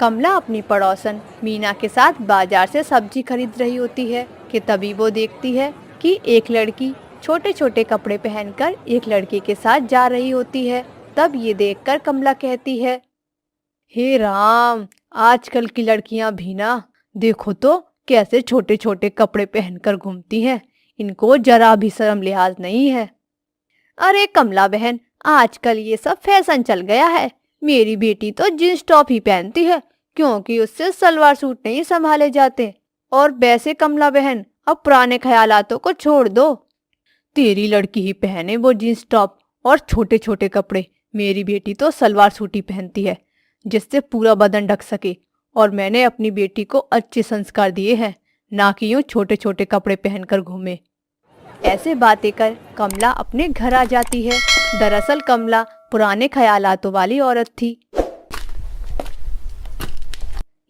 कमला अपनी पड़ोसन मीना के साथ बाजार से सब्जी खरीद रही होती है कि तभी वो देखती है कि एक लड़की छोटे छोटे कपड़े पहनकर एक लड़के के साथ जा रही होती है। तब ये देखकर कमला कहती है, हे राम, आजकल की लड़कियां भी ना, देखो तो कैसे छोटे छोटे कपड़े पहनकर घूमती हैं। इनको जरा भी शर्म लिहाज नहीं है। अरे कमला बहन, आजकल ये सब फैशन चल गया है। मेरी बेटी तो जींस टॉप ही पहनती है क्योंकि उससे सलवार सूट नहीं संभाले जाते। और वैसे कमला बहन, अब पुराने ख्यालातों को छोड़ दो। तेरी लड़की ही पहने वो जींस टॉप और छोटे छोटे कपड़े। मेरी बेटी तो सलवार सूट ही पहनती है जिससे पूरा बदन ढक सके। और मैंने अपनी बेटी को अच्छे संस्कार दिए हैं, ना कि यूं छोटे छोटे कपड़े पहनकर घूमे। ऐसे बातें कर कमला अपने घर आ जाती है। दरअसल कमला पुराने ख्यालातों वाली औरत थी।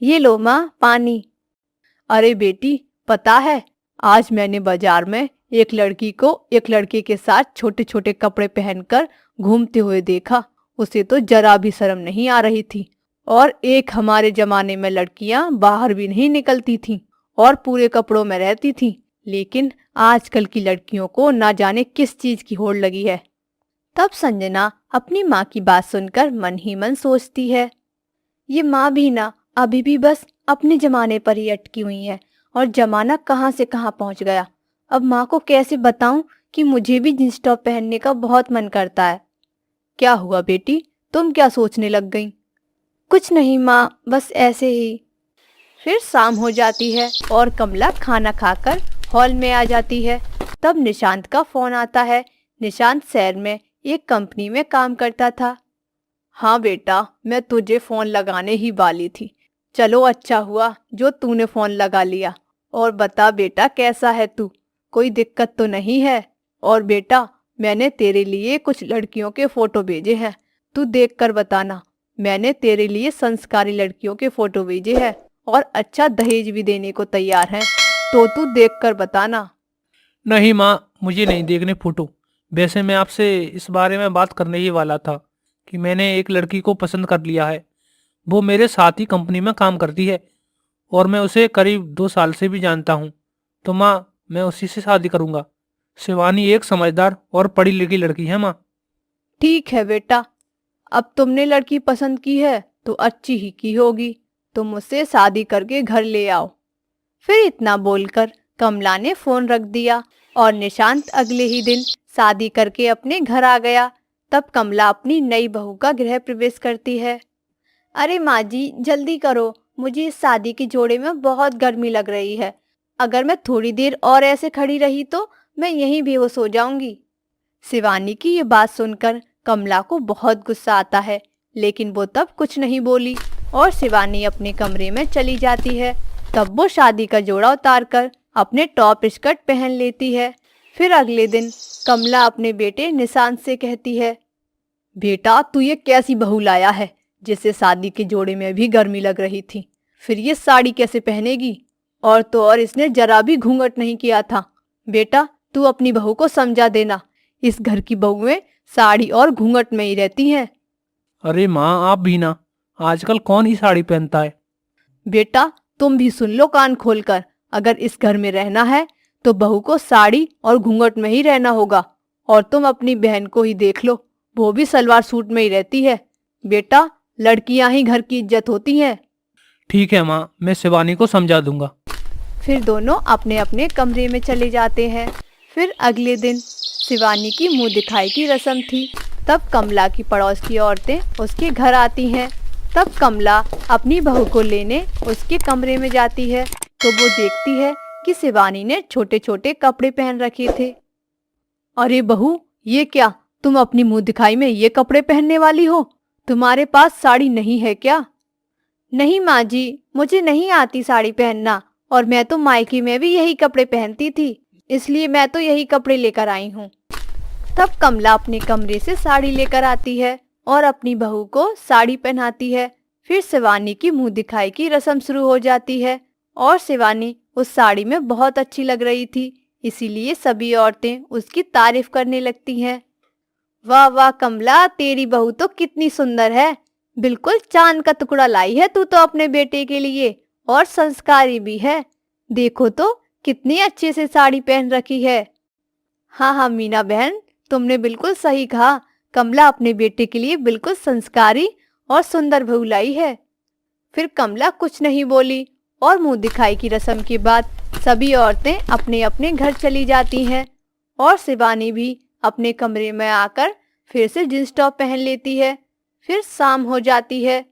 ये लो माँ, पानी। अरे बेटी, पता है आज मैंने बाजार में एक लड़की को एक लड़के के साथ छोटे छोटे कपड़े पहनकर घूमते हुए देखा। उसे तो जरा भी शर्म नहीं आ रही थी। और एक हमारे जमाने में लड़कियां बाहर भी नहीं निकलती थीं और पूरे कपड़ों में रहती थीं। लेकिन आजकल की लड़कियों को ना जाने किस चीज की होड़ लगी है। तब संजना अपनी माँ की बात सुनकर मन ही मन सोचती है, ये माँ भी ना अभी भी बस अपने जमाने पर ही अटकी हुई है और जमाना कहाँ से कहाँ पहुँच गया। अब माँ को कैसे बताऊं कि मुझे भी जींस टॉप पहनने का बहुत मन करता है। क्या हुआ बेटी, तुम क्या सोचने लग गई? कुछ नहीं माँ, बस ऐसे ही। फिर शाम हो जाती है और कमला खाना खाकर हॉल में आ जाती है। तब निशांत का फोन आता है। निशांत शहर में एक कंपनी में काम करता था। हाँ बेटा, मैं तुझे फोन लगाने ही वाली थी। चलो अच्छा हुआ जो तूने फोन लगा लिया। और बता बेटा, कैसा है तू? कोई दिक्कत तो नहीं है? और बेटा, मैंने तेरे लिए कुछ लड़कियों के फोटो भेजे हैं, तू देख कर बताना। मैंने तेरे लिए संस्कारी लड़कियों के फोटो भेजे हैं और अच्छा दहेज भी देने को तैयार हैं, तो तू देख कर बताना। नहीं माँ, मुझे नहीं देखने फोटो। वैसे मैं आपसे इस बारे में बात करने ही वाला था कि मैंने एक लड़की को पसंद कर लिया है। वो मेरे साथ ही कंपनी में काम करती है और मैं उसे करीब 2 साल से भी जानता हूँ। तो माँ, मैं उसी से शादी करूँगा। शिवानी एक समझदार और पढ़ी लिखी लड़की है माँ। ठीक है बेटा, अब तुमने लड़की पसंद की है तो अच्छी ही की होगी। तुम उससे शादी करके घर ले आओ। फिर इतना बोलकर कमला ने फोन रख दिया और निशांत अगले ही दिन शादी करके अपने घर आ गया। तब कमला अपनी नई बहू का गृह प्रवेश करती है। अरे माँ जी, जल्दी करो, मुझे इस शादी के जोड़े में बहुत गर्मी लग रही है। अगर मैं थोड़ी देर और ऐसे खड़ी रही तो मैं यहीं बेहोश हो जाऊंगी। शिवानी की ये बात सुनकर कमला को बहुत गुस्सा आता है, लेकिन वो तब कुछ नहीं बोली और शिवानी अपने कमरे में चली जाती है। तब वो शादी का जोड़ा उतार कर अपने टॉप स्कर्ट पहन लेती है। फिर अगले दिन कमला अपने बेटे निशांत से कहती है, बेटा तू ये कैसी बहू लाया है जिसे शादी के जोड़े में भी गर्मी लग रही थी? फिर ये साड़ी कैसे पहनेगी? और तो और इसने जरा भी घूंघट नहीं किया था। बेटा तू अपनी बहू को समझा देना, इस घर की बहुएं साड़ी और घूंघट में ही रहती हैं। अरे माँ, आप भी ना, आजकल कौन ही साड़ी पहनता है। बेटा तुम भी सुन लो कान खोलकर, अगर इस घर में रहना है तो बहू को साड़ी और घूंघट में ही रहना होगा। और तुम अपनी बहन को ही देख लो, वो भी सलवार सूट में ही रहती है। बेटा, लड़कियां ही घर की इज्जत होती हैं। ठीक है माँ, मैं शिवानी को समझा दूंगा। फिर दोनों अपने अपने कमरे में चले जाते हैं। फिर अगले दिन शिवानी की मुंह दिखाई की रस्म थी। तब कमला की पड़ोस की औरतें उसके घर आती हैं। तब कमला अपनी बहू को लेने उसके कमरे में जाती है तो वो देखती है कि शिवानी ने छोटे छोटे कपड़े पहन रखे थे। अरे बहू, ये क्या, तुम अपनी मुंह दिखाई में ये कपड़े पहनने वाली हो? तुम्हारे पास साड़ी नहीं है क्या? नहीं माँ जी, मुझे नहीं आती साड़ी पहनना और मैं तो मायके में भी यही कपड़े पहनती थी, इसलिए मैं तो यही कपड़े लेकर आई हूँ। तब कमला अपने कमरे से साड़ी लेकर आती है और अपनी बहू को साड़ी पहनाती है। फिर शिवानी की मुंह दिखाई की रस्म शुरू हो जाती है और शिवानी उस साड़ी में बहुत अच्छी लग रही थी, इसीलिए सभी औरतें उसकी तारीफ करने लगती हैं। वाह वाह कमला, तेरी बहू तो कितनी सुंदर है। बिल्कुल चांद का टुकड़ा लाई है तू तो अपने बेटे के लिए, और संस्कारी भी है। देखो तो कितनी अच्छे से साड़ी पहन रखी है। हाँ हाँ मीना बहन, तुमने बिल्कुल सही कहा। कमला अपने बेटे के लिए बिल्कुल संस्कारी और सुंदर बहू लाई है। फिर कमला कुछ नहीं बोली और मुंह दिखाई की रस्म के बाद सभी औरतें अपने अपने घर चली जाती हैं और शिवानी भी अपने कमरे में आकर फिर से जींस टॉप पहन लेती है। फिर शाम हो जाती है।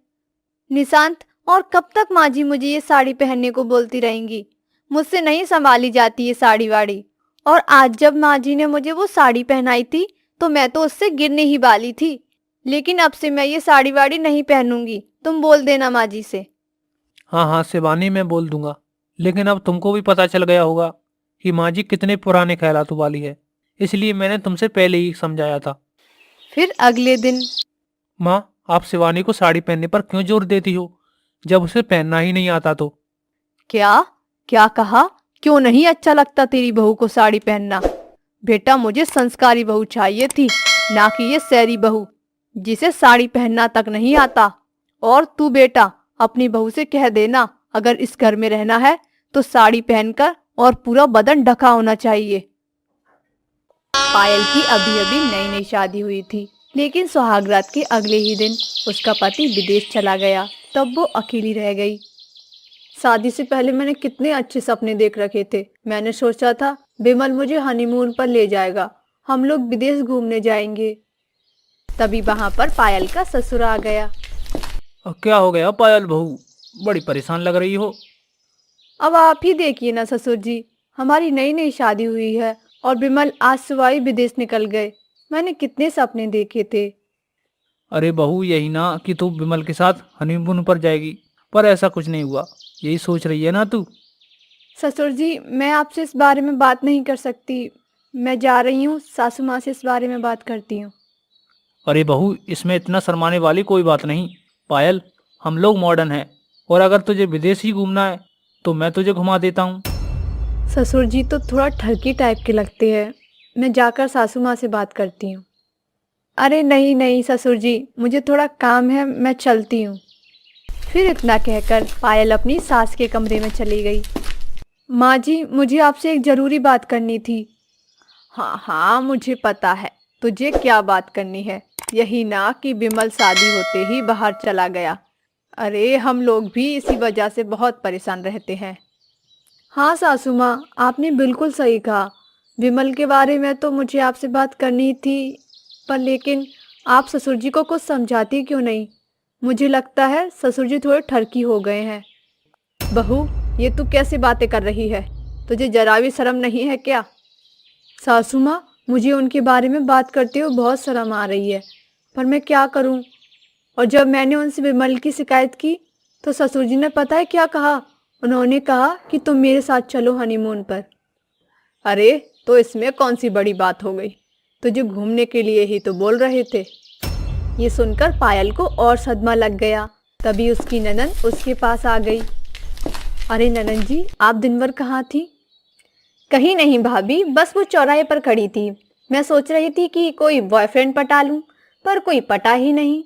निशांत, और कब तक माँ जी मुझे ये साड़ी पहनने को बोलती रहेंगी? मुझसे नहीं संभाली जाती ये साड़ी वाड़ी। और आज जब माँ जी ने मुझे वो साड़ी पहनाई थी तो मैं तो उससे गिरने ही वाली थी। लेकिन अब से मैं ये साड़ी वाड़ी नहीं पहनूंगी, तुम बोल देना माँ जी से। हाँ हाँ शिवानी, मैं बोल दूंगा। लेकिन अब तुमको भी पता चल गया होगा कि माँ जी कितने पुराने ख्यालात वाली है, इसलिए मैंने तुमसे पहले ही समझाया था। फिर अगले दिन। माँ, आप शिवानी को साड़ी पहनने पर क्यों जोर देती हो जब उसे पहनना ही नहीं आता तो? क्या क्या कहा? क्यों नहीं अच्छा लगता तेरी बहू को साड़ी पहनना? बेटा, मुझे संस्कारी बहू चाहिए थी, ना कि ये सैरी बहू जिसे साड़ी पहनना तक नहीं आता। और तू बेटा अपनी बहू से कह देना, अगर इस घर में रहना है तो साड़ी पहनकर और पूरा बदन ढका होना चाहिए। पायल की अभी अभी नई नई शादी हुई थी, लेकिन सुहागरात के अगले ही दिन उसका पति विदेश चला गया। तब वो अकेली रह गई। शादी से पहले मैंने कितने अच्छे सपने देख रखे थे। मैंने सोचा था विमल मुझे हनीमून पर ले जाएगा, हम लोग विदेश घूमने जाएंगे। तभी वहां पर पायल का ससुर आ गया। क्या हो गया पायल बहू, बड़ी परेशान लग रही हो? अब आप ही देखिए ना ससुर जी, हमारी नई नई शादी हुई है और विमल आज सुबह ही विदेश निकल गए। मैंने कितने सपने देखे थे। अरे बहू, यही ना कि तू विमल के साथ हनीमून पर जाएगी, पर ऐसा कुछ नहीं हुआ, यही सोच रही है ना तू? ससुर जी, मैं आपसे इस बारे में बात नहीं कर सकती। मैं जा रही हूँ, सासू माँ से इस बारे में बात करती हूँ। अरे बहू, इसमें इतना शर्माने वाली कोई बात नहीं। पायल, हम लोग मॉडर्न हैं, और अगर तुझे विदेश ही घूमना है तो मैं तुझे घुमा देता हूँ। ससुर जी तो थोड़ा ठरकी टाइप के लगते हैं। मैं जाकर सासू माँ से बात करती हूँ। अरे नहीं नहीं ससुर जी, मुझे थोड़ा काम है, मैं चलती हूँ। फिर इतना कहकर पायल अपनी सास के कमरे में चली गई। माँ जी, मुझे आपसे एक ज़रूरी बात करनी थी। हाँ हाँ, मुझे पता है तुझे क्या बात करनी है। यही ना कि विमल शादी होते ही बाहर चला गया। अरे हम लोग भी इसी वजह से बहुत परेशान रहते हैं। हाँ सासू माँ, आपने बिल्कुल सही कहा। विमल के बारे में तो मुझे आपसे बात करनी थी, पर लेकिन आप ससुर जी को कुछ समझाती क्यों नहीं? मुझे लगता है ससुर जी थोड़े ठरकी हो गए हैं। बहू, ये तू कैसी बातें कर रही है? तुझे जरा भी शर्म नहीं है क्या? सासू माँ, मुझे उनके बारे में बात करते हुए बहुत शर्म आ रही है, पर मैं क्या करूँ? और जब मैंने उनसे विमल की शिकायत की तो ससुर जी ने पता है क्या कहा? उन्होंने कहा कि तुम मेरे साथ चलो हनीमून पर। अरे तो इसमें कौन सी बड़ी बात हो गई? तुझे घूमने के लिए ही तो बोल रहे थे। ये सुनकर पायल को और सदमा लग गया। तभी उसकी ननद उसके पास आ गई। अरे ननद जी, आप दिन भर कहाँ थी? कहीं नहीं भाभी, बस वो चौराहे पर खड़ी थी। मैं सोच रही थी कि कोई बॉयफ्रेंड पटा लूं, पर कोई पटा ही नहीं।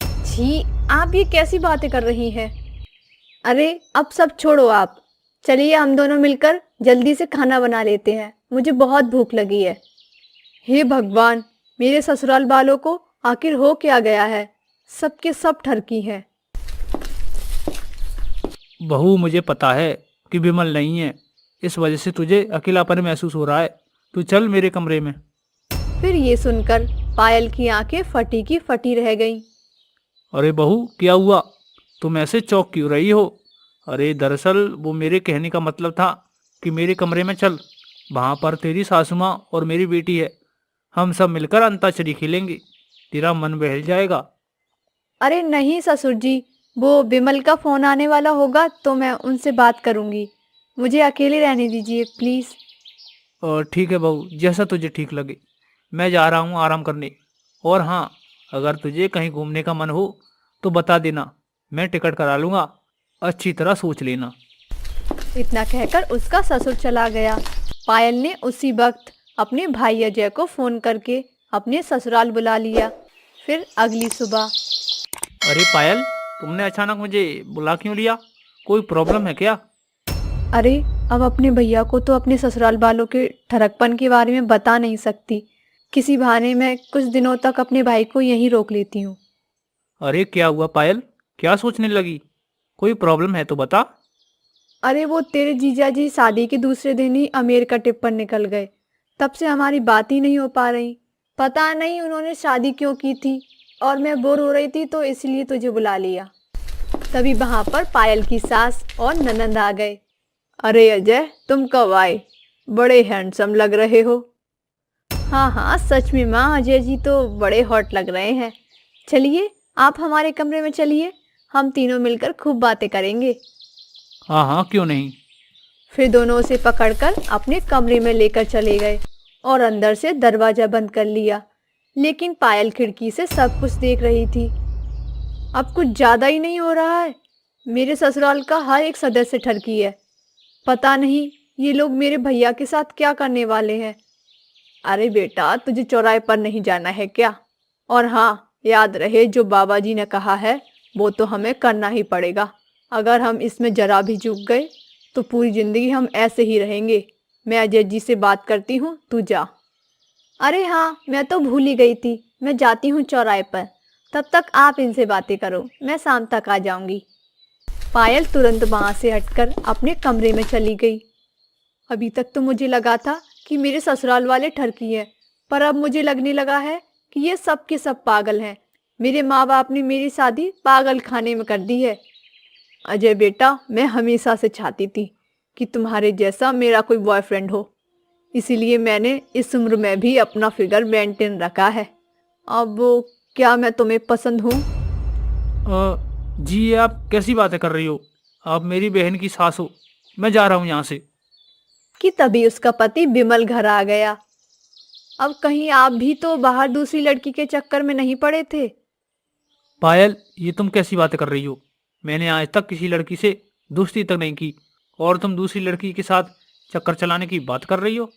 छी, आप ये कैसी बातें कर रही हैं? अरे अब सब छोड़ो आप, चलिए हम दोनों मिलकर जल्दी से खाना बना लेते हैं, मुझे बहुत भूख लगी है। हे भगवान, मेरे ससुराल वालों को आखिर हो क्या गया है? सबके सब ठरकी हैं। बहू, मुझे पता है कि विमल नहीं है, इस वजह से तुझे अकेलापन महसूस हो रहा है। तू चल मेरे कमरे में। फिर ये सुनकर पायल की आंखें फटी की फटी रह गईं। अरे बहू, क्या हुआ? तुम ऐसे चौंक क्यों रही हो? अरे दरअसल वो मेरे कहने का मतलब था कि मेरे कमरे में चल, वहाँ पर तेरी सासू माँ और मेरी बेटी है, हम सब मिलकर अंताक्षरी खेलेंगे, तेरा मन बहल जाएगा। अरे नहीं ससुर जी, वो विमल का फोन आने वाला होगा तो मैं उनसे बात करूंगी। मुझे अकेले रहने दीजिए प्लीज। और ठीक है बहू, जैसा तुझे ठीक लगे। मैं जा रहा हूँ आराम करने। और हाँ, अगर तुझे कहीं घूमने का मन हो तो बता देना, मैं टिकट करा लूँगा। अच्छी तरह सोच लेना। इतना कहकर उसका ससुर चला गया। पायल ने उसी वक्त अपने भाई अजय को फोन करके अपने ससुराल बुला लिया। फिर अगली सुबह। अरे पायल, तुमने अचानक मुझे बुला क्यों लिया? कोई प्रॉब्लम है क्या? अरे, अब अपने भैया को तो अपने ससुराल वालों के ठरकपन के बारे में बता नहीं सकती। किसी बहाने मैं कुछ दिनों तक अपने भाई को यहीं रोक लेती हूँ। अरे क्या हुआ पायल? क्या सोचने लगी? कोई प्रॉब्लम है तो बता। अरे वो तेरे जीजा जी शादी के दूसरे दिन ही अमेरिका ट्रिप पर निकल गए। तब से हमारी बात ही नहीं हो पा रही। पता नहीं उन्होंने शादी क्यों की थी, और मैं बोर हो रही थी तो इसलिए तुझे बुला लिया। तभी वहां पर पायल की सास और ननंद आ गए। अरे अजय, तुम कब आए? बड़े हैंडसम लग रहे हो। हाँ हाँ, सच में माँ, अजय जी तो बड़े हॉट लग रहे हैं। चलिए, आप हमारे कमरे में चलिए, हम तीनों मिलकर खूब बातें करेंगे। हाँ हाँ, क्यों नहीं। फिर दोनों उसे पकड़कर अपने कमरे में लेकर चले गए और अंदर से दरवाजा बंद कर लिया। लेकिन पायल खिड़की से सब कुछ देख रही थी। अब कुछ ज्यादा ही नहीं हो रहा है। मेरे ससुराल का हर एक सदस्य ठरकी है। पता नहीं ये लोग मेरे भैया के साथ क्या करने वाले हैं। अरे बेटा, तुझे चौराहे पर नहीं जाना है क्या? और हाँ, याद रहे जो बाबा जी ने कहा है वो तो हमें करना ही पड़ेगा। अगर हम इसमें जरा भी चूक गए तो पूरी जिंदगी हम ऐसे ही रहेंगे। मैं अजय जी से बात करती हूँ, तू जा। अरे हाँ, मैं तो भूल ही गई थी, मैं जाती हूँ चौराहे पर। तब तक आप इनसे बातें करो, मैं शाम तक आ जाऊंगी। पायल तुरंत वहां से हटकर अपने कमरे में चली गई। अभी तक तो मुझे लगा था कि मेरे ससुराल वाले ठरकी हैं, पर अब मुझे लगने लगा है कि ये सब के सब पागल हैं। मेरे माँ बाप ने मेरी शादी पागल खाने में कर दी है। अजय बेटा, मैं हमेशा से चाहती थी कि तुम्हारे जैसा मेरा कोई बॉयफ्रेंड हो, इसीलिए मैंने इस उम्र में भी अपना फिगर मेंटेन रखा है। अब क्या मैं तुम्हें पसंद हूँ? जी, ये आप कैसी बातें कर रही हो? आप मेरी बहन की सास हो। मैं जा रहा हूँ यहाँ से। कि तभी उसका पति विमल घर आ गया। अब कहीं आप भी तो बाहर दूसरी लड़की के चक्कर में नहीं पड़े थे? पायल, ये तुम कैसी बातें कर रही हो? मैंने आज तक किसी लड़की से दोस्ती तक नहीं की, और तुम दूसरी लड़की के साथ चक्कर चलाने की बात कर रही हो?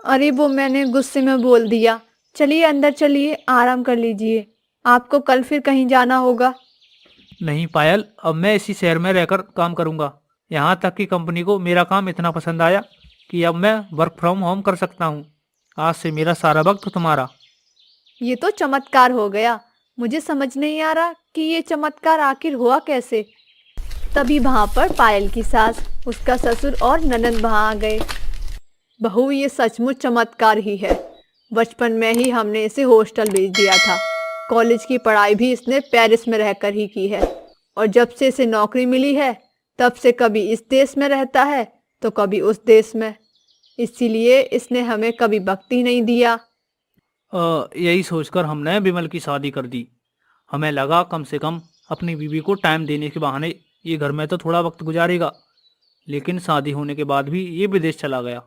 अरे वो मैंने गुस्से में बोल दिया। चलिए अंदर चलिए, आराम कर लीजिए, आपको कल फिर कहीं जाना होगा। नहीं पायल, अब मैं इसी शहर में रहकर काम करूंगा। यहाँ तक कि कंपनी को मेरा काम इतना पसंद आया कि अब मैं वर्क फ्रॉम होम कर सकता हूँ। आज से मेरा सारा वक्त तुम्हारा। ये तो चमत्कार हो गया। मुझे समझ नहीं आ रहा कि ये चमत्कार आखिर हुआ कैसे। तभी वहां पर पायल की सास, उसका ससुर और ननंद वहां आ गए। बहू, ये सचमुच चमत्कार ही है। बचपन में ही हमने इसे हॉस्टल भेज दिया था। कॉलेज की पढ़ाई भी इसने पेरिस में रहकर ही की है, और जब से इसे नौकरी मिली है तब से कभी इस देश में रहता है तो कभी उस देश में। इसीलिए इसने हमें कभी वक्त ही नहीं दिया। यही सोचकर हमने विमल की शादी कर दी। हमें लगा कम से कम अपनी बीवी को टाइम देने के बहाने ये घर में तो थोड़ा वक्त गुजारेगा, लेकिन शादी होने के बाद भी ये विदेश चला गया।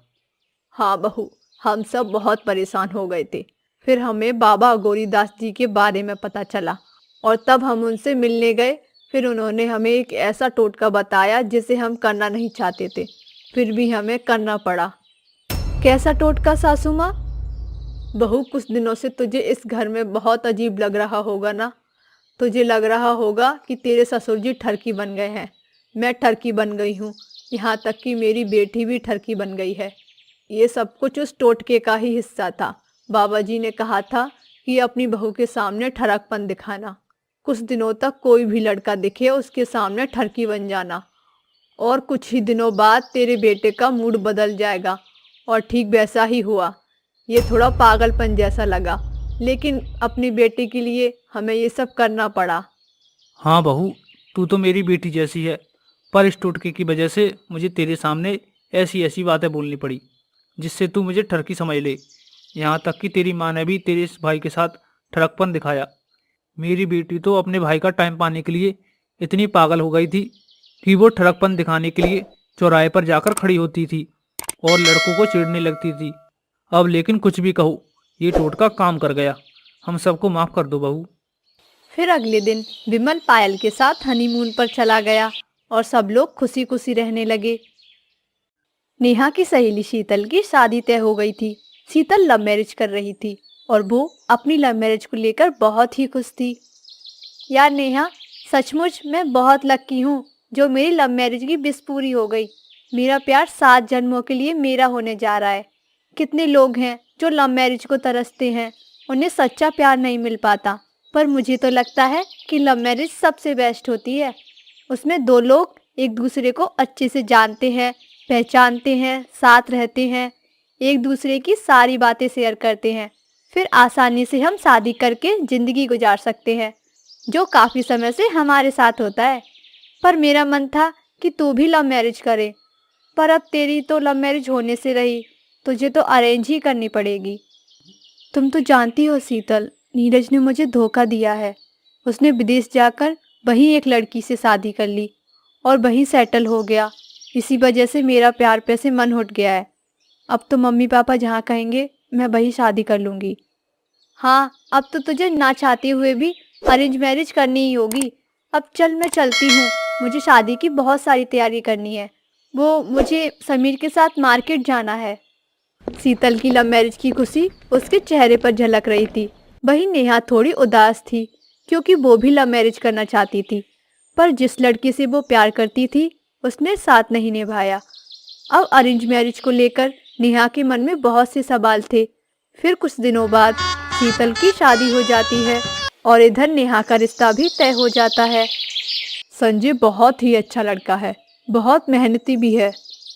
हाँ बहू, हम सब बहुत परेशान हो गए थे। फिर हमें बाबा गौरीदास जी के बारे में पता चला, और तब हम उनसे मिलने गए। फिर उन्होंने हमें एक ऐसा टोटका बताया जिसे हम करना नहीं चाहते थे, फिर भी हमें करना पड़ा। कैसा टोटका सासू माँ? बहू, कुछ दिनों से तुझे इस घर में बहुत अजीब लग रहा होगा ना। तुझे लग रहा होगा कि तेरे ससुर जी ठरकी बन गए हैं। मैं ठरकी बन गई हूँ, यहाँ तक कि मेरी बेटी भी ठरकी बन गई है। ये सब कुछ उस टोटके का ही हिस्सा था। बाबा जी ने कहा था कि अपनी बहू के सामने ठरकपन दिखाना। कुछ दिनों तक कोई भी लड़का दिखे उसके सामने ठरकी बन जाना, और कुछ ही दिनों बाद तेरे बेटे का मूड बदल जाएगा। और ठीक वैसा ही हुआ। ये थोड़ा पागलपन जैसा लगा, लेकिन अपनी बेटी के लिए हमें ये सब करना पड़ा। हाँ बहू, तू तो मेरी बेटी जैसी है, पर इस टोटके की वजह से मुझे तेरे सामने ऐसी ऐसी बातें बोलनी पड़ी जिससे तू मुझे ठरकी समझ ले। यहाँ तक कि तेरी माँ ने भी तेरे इस भाई के साथ ठरकपन दिखाया। मेरी बेटी तो अपने भाई का टाइम पाने के लिए इतनी पागल हो गई थी कि वो ठरकपन दिखाने के लिए चौराहे पर जाकर खड़ी होती थी और लड़कों को छेड़ने लगती थी। अब लेकिन कुछ भी कहो, ये टोटका काम कर गया। हम सबको माफ कर दो बहू। फिर अगले दिन विमल पायल के साथ हनीमून पर चला गया और सब लोग खुशी खुशी रहने लगे। नेहा की सहेली शीतल की शादी तय हो गई थी। शीतल लव मैरिज कर रही थी और वो अपनी लव मैरिज को लेकर बहुत ही खुश थी। यार नेहा, सचमुच मैं बहुत लकी हूँ जो मेरी लव मैरिज की विश पूरी हो गई। मेरा प्यार 7 जन्मों के लिए मेरा होने जा रहा है। कितने लोग हैं जो लव मैरिज को तरसते हैं, उन्हें सच्चा प्यार नहीं मिल पाता, पर मुझे तो लगता है कि लव मैरिज सबसे बेस्ट होती है। उसमें 2 लोग एक दूसरे को अच्छे से जानते हैं, पहचानते हैं, साथ रहते हैं, एक दूसरे की सारी बातें शेयर करते हैं। फिर आसानी से हम शादी करके ज़िंदगी गुजार सकते हैं, जो काफ़ी समय से हमारे साथ होता है। पर मेरा मन था कि तू भी लव मैरिज करे, पर अब तेरी तो लव मैरिज होने से रही, तुझे तो अरेंज ही करनी पड़ेगी। तुम तो जानती हो शीतल, नीरज ने मुझे धोखा दिया है। उसने विदेश जाकर वहीं एक लड़की से शादी कर ली और वहीं सेटल हो गया। इसी वजह से मेरा प्यार पे से मन उठ गया है। अब तो मम्मी पापा जहाँ कहेंगे मैं वहीं शादी कर लूँगी। हाँ, अब तो तुझे ना चाहते हुए भी अरेंज मैरिज करनी ही होगी। अब चल, मैं चलती हूँ, मुझे शादी की बहुत सारी तैयारी करनी है। वो मुझे समीर के साथ मार्केट जाना है। शीतल की लव मैरिज की खुशी उसके चेहरे पर झलक रही थी। वहीं नेहा थोड़ी उदास थी, क्योंकि वो भी लव मैरिज करना चाहती थी, पर जिस लड़की से वो प्यार करती थी उसने साथ नहीं निभाया। अब अरेंज मैरिज को लेकर नेहा के मन में बहुत से सवाल थे। फिर कुछ दिनों बाद शीतल की शादी हो जाती है और इधर नेहा का रिश्ता भी तय हो जाता है। संजय बहुत ही अच्छा लड़का है, बहुत मेहनती भी है।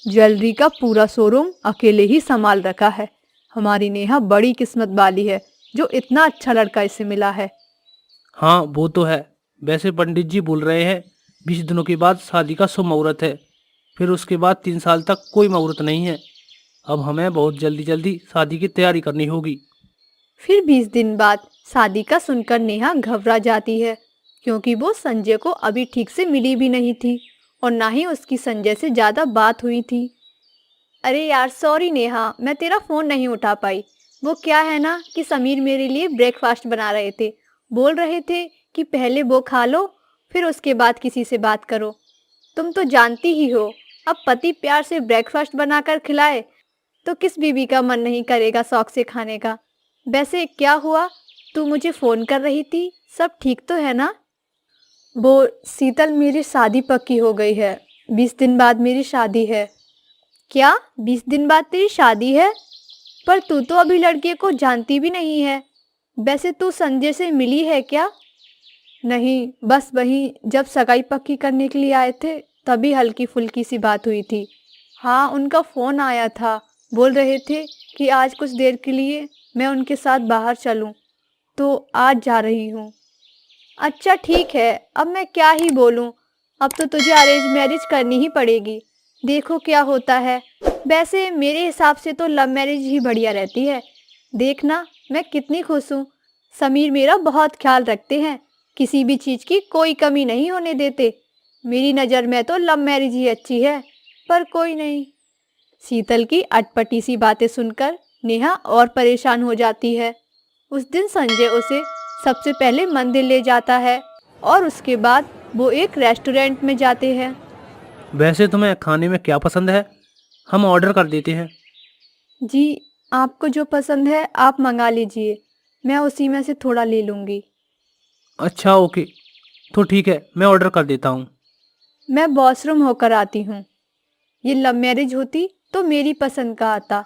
ज्वेलरी का पूरा शोरूम अकेले ही संभाल रखा है। हमारी नेहा बड़ी किस्मत वाली है जो इतना अच्छा लड़का इसे मिला है। हाँ वो तो है। वैसे पंडित जी बोल रहे हैं 20 दिनों के बाद शादी का शुभ मुहूर्त है, फिर उसके बाद 3 साल तक कोई मुहूर्त नहीं है। अब हमें बहुत जल्दी जल्दी शादी की तैयारी करनी होगी। फिर 20 दिन बाद शादी का सुनकर नेहा घबरा जाती है, क्योंकि वो संजय को अभी ठीक से मिली भी नहीं थी और ना ही उसकी संजय से ज़्यादा बात हुई थी। अरे यार सॉरी नेहा, मैं तेरा फ़ोन नहीं उठा पाई। वो क्या है ना कि समीर मेरे लिए ब्रेकफास्ट बना रहे थे। बोल रहे थे कि पहले वो खा लो, फिर उसके बाद किसी से बात करो। तुम तो जानती ही हो, अब पति प्यार से ब्रेकफास्ट बनाकर खिलाए तो किस बीवी का मन नहीं करेगा शौक से खाने का। वैसे क्या हुआ, तू मुझे फ़ोन कर रही थी, सब ठीक तो है ना? वो शीतल, मेरी शादी पक्की हो गई है। 20 दिन बाद मेरी शादी है। क्या 20 दिन बाद तेरी शादी है? पर तू तो अभी लड़के को जानती भी नहीं है। वैसे तू संजय से मिली है क्या? नहीं, बस वहीं जब सगाई पक्की करने के लिए आए थे तभी हल्की फुल्की सी बात हुई थी। हाँ, उनका फ़ोन आया था, बोल रहे थे कि आज कुछ देर के लिए मैं उनके साथ बाहर चलूं, तो आज जा रही हूँ। अच्छा ठीक है, अब मैं क्या ही बोलूं, अब तो तुझे अरेंज मैरिज करनी ही पड़ेगी। देखो क्या होता है। वैसे मेरे हिसाब से तो लव मैरिज ही बढ़िया रहती है। देखना मैं कितनी खुश हूँ। समीर मेरा बहुत ख्याल रखते हैं, किसी भी चीज़ की कोई कमी नहीं होने देते। मेरी नज़र में तो लव मैरिज ही अच्छी है, पर कोई नहीं। शीतल की अटपटी सी बातें सुनकर नेहा और परेशान हो जाती है। उस दिन संजय उसे सबसे पहले मंदिर ले जाता है और उसके बाद वो एक रेस्टोरेंट में जाते हैं। वैसे तुम्हें खाने में क्या पसंद है? हम ऑर्डर कर देते हैं। जी, आपको जो पसंद है आप मंगा लीजिए, मैं उसी में से थोड़ा ले लूँगी। अच्छा ओके, तो ठीक है, मैं ऑर्डर कर देता हूँ। मैं वॉशरूम होकर आती हूँ। ये लव मैरिज होती तो मेरी पसंद का आता।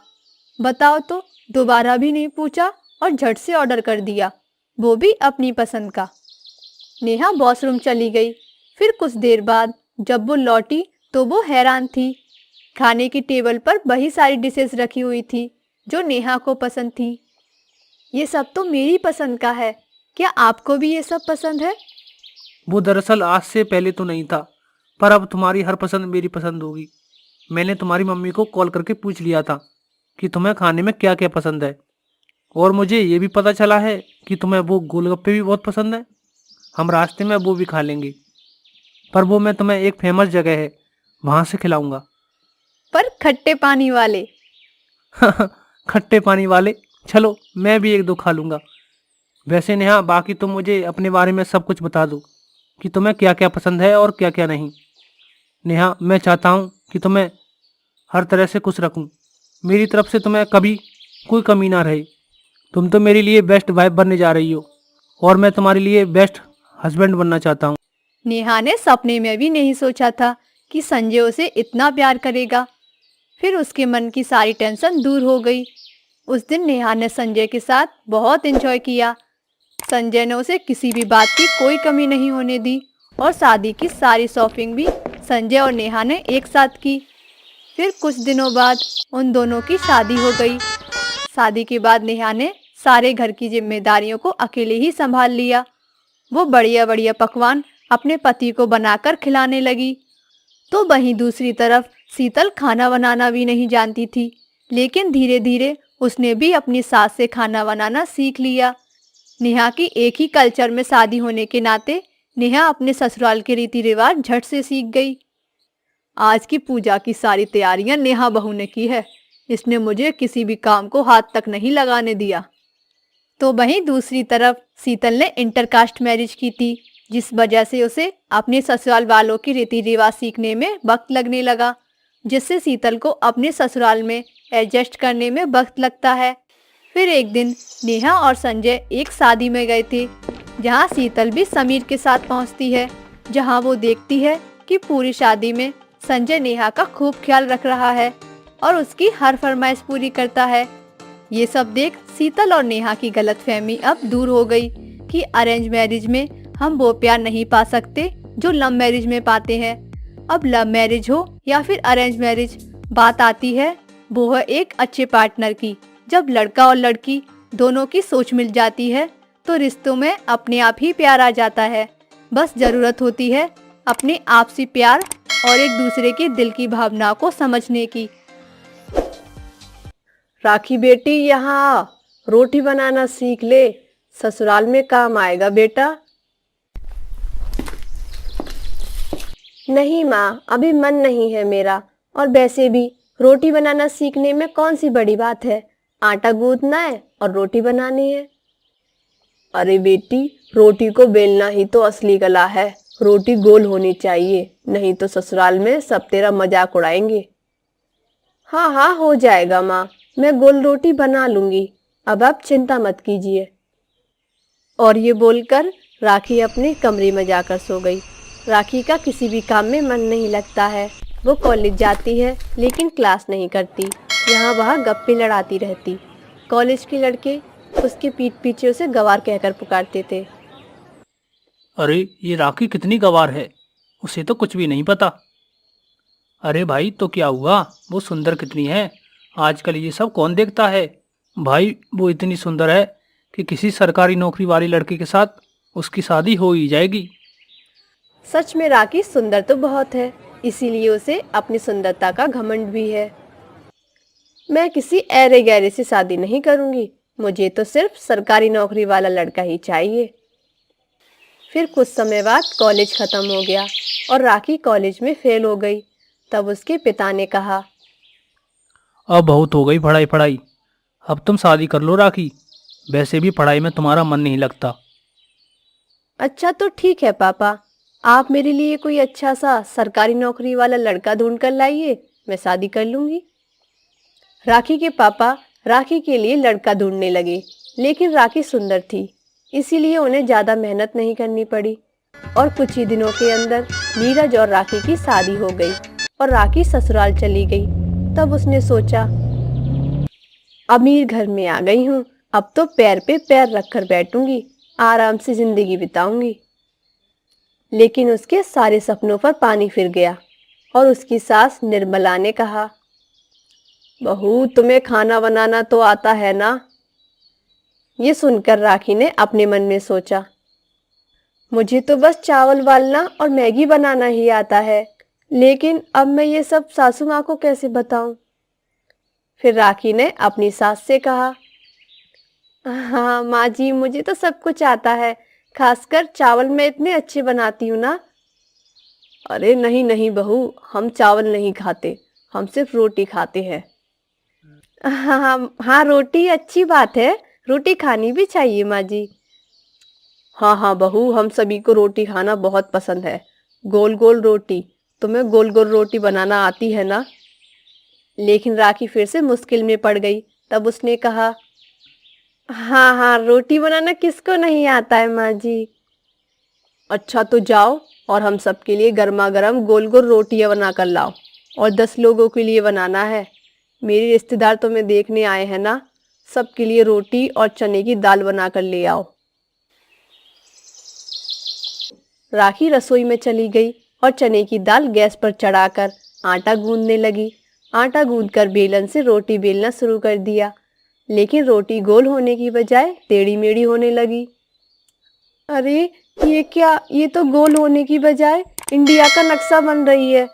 बताओ तो, दोबारा भी नहीं पूछा और झट से ऑर्डर कर दिया, वो भी अपनी पसंद का। नेहा वॉशरूम चली गई। फिर कुछ देर बाद जब वो लौटी तो वो हैरान थी। खाने की टेबल पर वही सारी डिशेस रखी हुई थी जो नेहा को पसंद थी। ये सब तो मेरी पसंद का है, क्या आपको भी ये सब पसंद है? वो दरअसल आज से पहले तो नहीं था, पर अब तुम्हारी हर पसंद मेरी पसंद होगी। मैंने तुम्हारी मम्मी को कॉल करके पूछ लिया था कि तुम्हें खाने में क्या क्या पसंद है, और मुझे ये भी पता चला है कि तुम्हें वो गोलगप्पे भी बहुत पसंद है। हम रास्ते में वो भी खा लेंगे, पर वो मैं तुम्हें एक फेमस जगह है वहाँ से खिलाऊंगा। पर खट्टे पानी वाले। खट्टे पानी वाले, चलो मैं भी एक दो खा लूँगा। वैसे नेहा, बाकी तुम मुझे अपने बारे में सब कुछ बता दो कि तुम्हें क्या क्या पसंद है और क्या क्या नहीं। नेहा, मैं चाहता हूँ कि तुम्हें हर तरह से खुश रखूँ। मेरी तरफ से तुम्हें कभी कोई कमी ना रहे। तुम तो मेरे लिए बेस्ट वाइफ बनने जा रही हो, और मैं तुम्हारे लिए बेस्ट हस्बैंड बनना चाहता हूँ। नेहा ने सपने में भी नहीं सोचा था कि संजय उसे इतना प्यार करेगा। फिर उसके मन की सारी टेंशन दूर हो गई। उस दिन नेहा ने संजय के साथ बहुत एंजॉय किया। संजय ने उसे किसी भी बात की कोई कमी नहीं होने दी और शादी की सारी शॉपिंग भी संजय और नेहा ने एक साथ की। फिर कुछ दिनों बाद उन दोनों की शादी हो गई। शादी के बाद नेहा ने सारे घर की जिम्मेदारियों को अकेले ही संभाल लिया। वो बढ़िया बढ़िया पकवान अपने पति को बनाकर खिलाने लगी। तो वहीं दूसरी तरफ शीतल खाना बनाना भी नहीं जानती थी, लेकिन धीरे धीरे उसने भी अपनी सास से खाना बनाना सीख लिया। नेहा की एक ही कल्चर में शादी होने के नाते नेहा अपने ससुराल के रीति रिवाज झट से सीख गई। आज की पूजा की सारी तैयारियां नेहा बहू ने की है। इसने मुझे किसी भी काम को हाथ तक नहीं लगाने दिया। तो वहीं दूसरी तरफ शीतल ने इंटरकास्ट मैरिज की थी, जिस वजह से उसे अपने ससुराल वालों के रीति रिवाज सीखने में वक्त लगने लगा, जिससे शीतल को अपने ससुराल में एडजस्ट करने में वक्त लगता है। फिर एक दिन नेहा और संजय एक शादी में गए थे, जहां शीतल भी समीर के साथ पहुंचती है, जहां वो देखती है कि पूरी शादी में संजय नेहा का खूब ख्याल रख रहा है और उसकी हर फरमाइश पूरी करता है। ये सब देख शीतल और नेहा की गलतफहमी अब दूर हो गई कि अरेंज मैरिज में हम वो प्यार नहीं पा सकते जो लव मैरिज में पाते हैं। अब लव मैरिज हो या फिर अरेंज मैरिज, बात आती है वो है एक अच्छे पार्टनर की। जब लड़का और लड़की दोनों की सोच मिल जाती है तो रिश्तों में अपने आप ही प्यार आ जाता है। बस जरूरत होती है अपने आपसी प्यार और एक दूसरे की दिल की भावना को समझने की। राखी बेटी, यहाँ रोटी बनाना सीख ले, ससुराल में काम आएगा बेटा। नहीं माँ, अभी मन नहीं है मेरा, और वैसे भी रोटी बनाना सीखने में कौन सी बड़ी बात है। आटा गूंथना है और रोटी बनानी है। अरे बेटी, रोटी को बेलना ही तो असली कला है। रोटी गोल होनी चाहिए, नहीं तो ससुराल में सब तेरा मजाक उड़ाएंगे। हाँ हाँ, हो जाएगा माँ, मैं गोल रोटी बना लूंगी। अब आप चिंता मत कीजिए। और ये बोलकर राखी अपने कमरे में जाकर सो गई। राखी का किसी भी काम में मन नहीं लगता है। वो कॉलेज जाती है लेकिन क्लास नहीं करती, यहाँ वहाँ गप्पे लड़ाती रहती। कॉलेज के लड़के उसके पीठ पीछे उसे गंवार कहकर पुकारते थे। अरे ये राखी कितनी गंवार है, उसे तो कुछ भी नहीं पता। अरे भाई तो क्या हुआ, वो सुंदर कितनी है, आजकल ये सब कौन देखता है। भाई वो इतनी सुंदर है कि किसी सरकारी नौकरी वाली लड़के के साथ उसकी शादी हो ही जाएगी। सच में राखी सुंदर तो बहुत है, इसीलिए उसे अपनी सुंदरता का घमंड भी है। मैं किसी ऐरे गैरे से शादी नहीं करूंगी, मुझे तो सिर्फ सरकारी नौकरी वाला लड़का ही चाहिए। फिर कुछ समय बाद कॉलेज खत्म हो गया और राखी कॉलेज में फेल हो गई। तब उसके पिता ने कहा, अब बहुत हो गई पढ़ाई पढ़ाई, अब तुम शादी कर लो राखी, वैसे भी पढ़ाई में तुम्हारा मन नहीं लगता। अच्छा तो ठीक है पापा, आप मेरे लिए कोई अच्छा सा सरकारी नौकरी वाला लड़का ढूंढ कर लाइए, मैं शादी कर लूंगी। राखी के पापा राखी के लिए लड़का ढूंढने लगे, लेकिन राखी सुंदर थी, इसीलिए उन्हें ज्यादा मेहनत नहीं करनी पड़ी और कुछ ही दिनों के अंदर नीरज और राखी की शादी हो गई और राखी ससुराल चली गई। तब उसने सोचा, अमीर घर में आ गई हूँ, अब तो पैर पे पैर रखकर बैठूंगी, आराम से जिंदगी बिताऊंगी। लेकिन उसके सारे सपनों पर पानी फिर गया और उसकी सास निर्मला ने कहा, बहू तुम्हें खाना बनाना तो आता है ना। ये सुनकर राखी ने अपने मन में सोचा, मुझे तो बस चावल उबालना और मैगी बनाना ही आता है, लेकिन अब मैं ये सब सासू माँ को कैसे बताऊं। फिर राखी ने अपनी सास से कहा, हाँ माँ जी, मुझे तो सब कुछ आता है, खासकर चावल मैं इतने अच्छे बनाती हूँ ना। अरे नहीं नहीं बहू, हम चावल नहीं खाते, हम सिर्फ रोटी खाते हैं। हाँ हाँ हाँ, रोटी अच्छी बात है, रोटी खानी भी चाहिए माँ जी। हाँ हाँ बहू, हम सभी को रोटी खाना बहुत पसंद है। गोल गोल रोटी, तुम्हें गोल गोल रोटी बनाना आती है ना। लेकिन राखी फिर से मुश्किल में पड़ गई। तब उसने कहा, हाँ हाँ, रोटी बनाना किसको नहीं आता है माँ जी। अच्छा तो जाओ और हम सबके लिए गर्मा गर्म गोल गोल रोटियां बना कर लाओ, और 10 लोगों के लिए बनाना है। मेरे रिश्तेदार तुम्हें देखने आए हैं ना, सबके लिए रोटी और चने की दाल बना कर ले आओ। राखी रसोई में चली गई और चने की दाल गैस पर चढ़ाकर आटा गूंदने लगी। आटा गूंदकर बेलन से रोटी बेलना शुरू कर दिया, लेकिन रोटी गोल होने की बजाय टेढ़ी मेढ़ी होने लगी। अरे ये क्या, ये तो गोल होने की बजाय इंडिया का नक्शा बन रही है।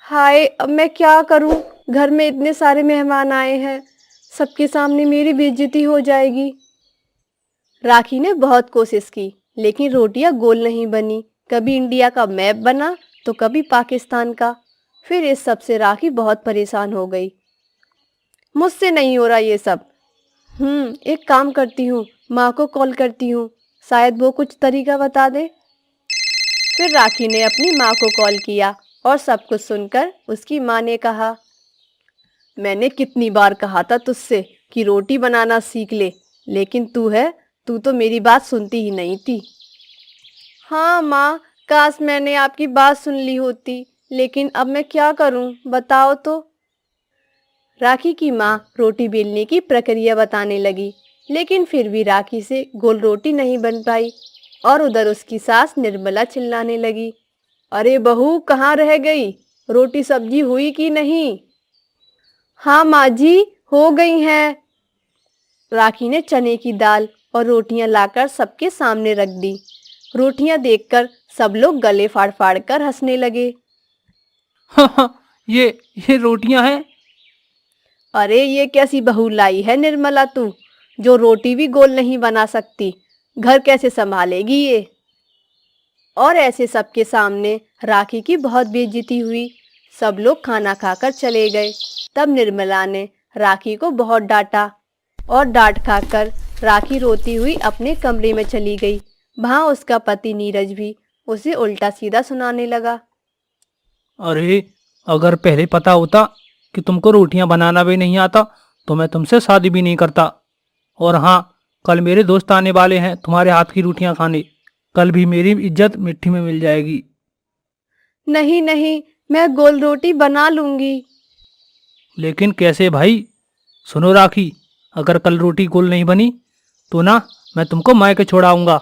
हाय, अब मैं क्या करूं? घर में इतने सारे मेहमान आए हैं, सबके सामने मेरी बेइज्जती हो जाएगी। राखी ने बहुत कोशिश की, लेकिन रोटियां गोल नहीं बनी। कभी इंडिया का मैप बना तो कभी पाकिस्तान का। फिर इस सब से राखी बहुत परेशान हो गई। मुझसे नहीं हो रहा ये सब। एक काम करती हूँ, माँ को कॉल करती हूँ, शायद वो कुछ तरीका बता दे। फिर राखी ने अपनी माँ को कॉल किया और सब कुछ सुनकर उसकी माँ ने कहा, मैंने कितनी बार कहा था तुझसे कि रोटी बनाना सीख ले, लेकिन तू तो मेरी बात सुनती ही नहीं थी। हाँ माँ, काश मैंने आपकी बात सुन ली होती, लेकिन अब मैं क्या करूँ, बताओ तो। राखी की माँ रोटी बेलने की प्रक्रिया बताने लगी, लेकिन फिर भी राखी से गोल रोटी नहीं बन पाई। और उधर उसकी सास निर्मला चिल्लाने लगी, अरे बहू, कहाँ रह गई? रोटी सब्जी हुई कि नहीं? हाँ माँ जी, हो गई हैं। राखी ने चने की दाल और रोटियां लाकर सबके सामने रख दी। रोटियां देखकर सब लोग गले फाड़ फाड़ कर हंसने लगे। ये रोटियां हैं? अरे ये कैसी बहू लाई है निर्मला तू, जो रोटी भी गोल नहीं बना सकती। घर कैसे संभालेगी ये? और ऐसे सबके सामने राखी की बहुत बेइज्जती हुई। सब लोग खाना खाकर चले गए। तब निर्मला ने राखी को बहुत डांटा और डांट खाकर राखी रोती हुई अपने कमरे में चली गई। वहां उसका पति नीरज भी उसे उल्टा सीधा सुनाने लगा। अरे, अगर पहले पता होता कि तुमको रोटियां बनाना भी नहीं आता तो मैं तुमसे शादी भी नहीं करता। और हाँ, कल मेरे दोस्त आने वाले हैं तुम्हारे हाथ की रोटियां खाने। कल भी मेरी इज्जत मिट्टी में मिल जाएगी। नहीं नहीं, मैं गोल रोटी बना लूंगी। लेकिन कैसे भाई? सुनो राखी, अगर कल रोटी गोल नहीं बनी तो ना मैं तुमको मायके छोड़ाऊंगा।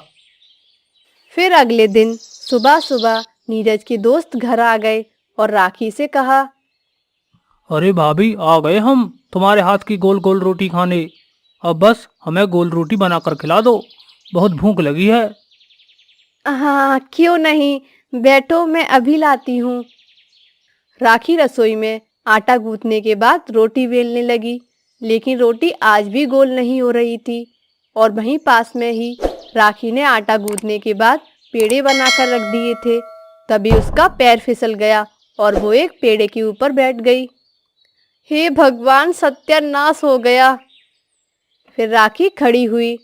फिर अगले दिन सुबह सुबह नीरज के दोस्त घर आ गए और राखी से कहा, अरे भाभी, आ गए हम तुम्हारे हाथ की गोल गोल रोटी खाने। अब बस हमें गोल रोटी बनाकर खिला दो, बहुत भूख लगी है। हाँ क्यों नहीं, बैठो मैं अभी लाती हूँ। राखी रसोई में आटा गूंथने के बाद रोटी बेलने लगी, लेकिन रोटी आज भी गोल नहीं हो रही थी। और वहीं पास में ही राखी ने आटा गूंथने के बाद पेड़े बनाकर रख दिए थे। तभी उसका पैर फिसल गया और वो एक पेड़े के ऊपर बैठ गई। हे भगवान, सत्यानाश हो गया। फिर राखी खड़ी हुई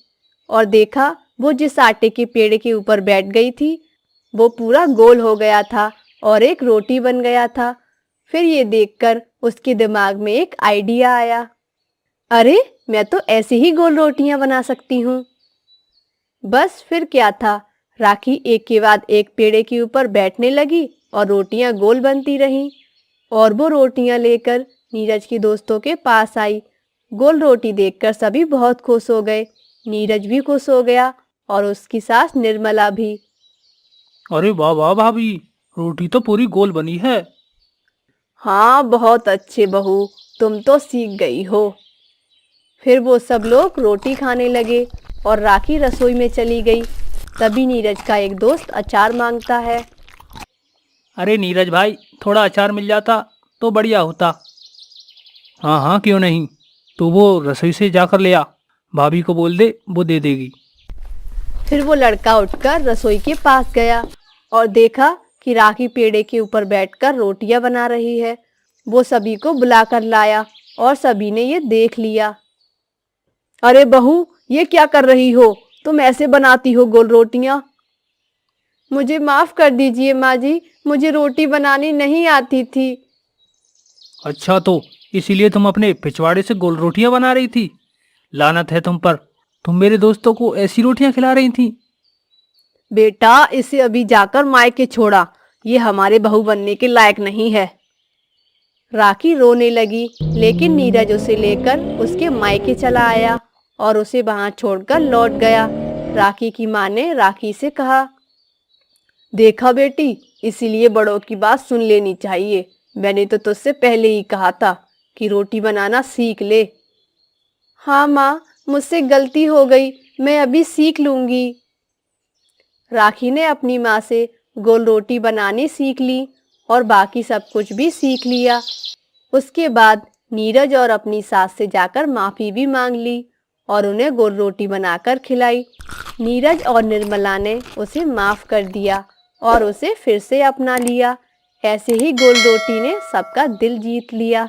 और देखा, वो जिस आटे के पेड़े के ऊपर बैठ गई थी वो पूरा गोल हो गया था और एक रोटी बन गया था। फिर ये देखकर उसके दिमाग में एक आइडिया आया, अरे मैं तो ऐसे ही गोल रोटियां बना सकती हूँ। बस फिर क्या था, राखी एक के बाद एक पेड़े के ऊपर बैठने लगी और रोटियां गोल बनती रहीं। और वो रोटियां लेकर नीरज के दोस्तों के पास आई। गोल रोटी देखकर सभी बहुत खुश हो गए। नीरज भी खुश हो गया और उसकी सास निर्मला भी। अरे वाह वाह भाभी, रोटी तो पूरी गोल बनी है। हाँ बहुत अच्छे बहू, तुम तो सीख गई हो। फिर वो सब लोग रोटी खाने लगे और राखी रसोई में चली गई। तभी नीरज का एक दोस्त अचार मांगता है। अरे नीरज भाई, थोड़ा अचार मिल जाता तो बढ़िया होता। हाँ हाँ, क्यों नहीं, तू वो रसोई से जाकर ले आ, भाभी को बोल दे, वो दे देगी। फिर वो लड़का उठकर रसोई के पास गया और देखा कि राखी पेड़े के ऊपर बैठकर रोटियां बना रही है। वो सभी को बुलाकर लाया और सभी ने ये देख लिया। अरे बहू, ये क्या कर रही हो? तुम ऐसे बनाती हो गोल रोटियां? मुझे माफ कर दीजिए माँ जी, मुझे रोटी बनानी नहीं आती थी। अच्छा, तो इसीलिए तुम अपने पिछवाड़े से गोल रोटियां बना रही थी? लानत है तुम पर, तुम मेरे दोस्तों को ऐसी रोटियां खिला रही थी। बेटा, इसे अभी जाकर मायके छोड़ा, ये हमारे बहू बनने के लायक नहीं है। राखी रोने लगी, लेकिन नीरज उसे लेकर उसके मायके चला आया और उसे वहां छोड़कर लौट गया। राखी की माँ ने राखी से कहा, देखा बेटी, इसीलिए बड़ों की बात सुन लेनी चाहिए। मैंने तो तुझसे पहले ही कहा था कि रोटी बनाना सीख ले। हाँ माँ, मुझसे गलती हो गई, मैं अभी सीख लूंगी। राखी ने अपनी माँ से गोल रोटी बनानी सीख ली और बाकी सब कुछ भी सीख लिया। उसके बाद नीरज और अपनी सास से जाकर माफी भी मांग ली और उन्हें गोल रोटी बनाकर खिलाई। नीरज और निर्मला ने उसे माफ कर दिया और उसे फिर से अपना लिया। ऐसे ही गोल रोटी ने सबका दिल जीत लिया।